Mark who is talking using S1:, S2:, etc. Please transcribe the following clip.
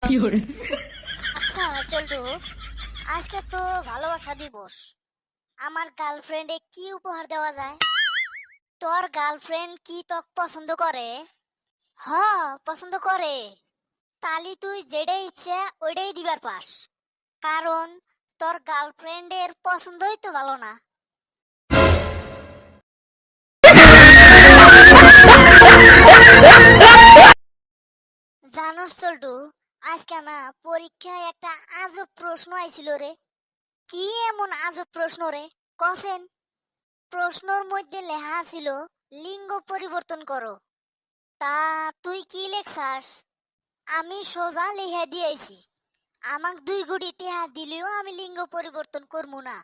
S1: আচ্ছা চল্টু, আজকে তো ভালোবাসা দিবস। আমার গার্লফ্রেন্ডে কি উপহার দেওয়া যায়? তোর গার্লফ্রেন্ড কি তোক পছন্দ করে? হ, পছন্দ করে। তালি তুই যেটাই ইচ্ছে ওইটাই দিবার পাস, কারণ তোর গার্লফ্রেন্ডের পছন্দই তো ভালো না। জানোস চল্টু, আজকে না পরীক্ষায় একটা আজব প্রশ্ন আইছিল রে। কি এমন আজব প্রশ্ন রে, কসেন? প্রশ্নর মধ্যে লেখা ছিল লিঙ্গ পরিবর্তন করো। তা তুই কি লেখছাস? আমি সোজা লিখে দিয়েছি, আমাক 2 কোটি টাকা দিলেও আমি লিঙ্গ পরিবর্তন করবো না।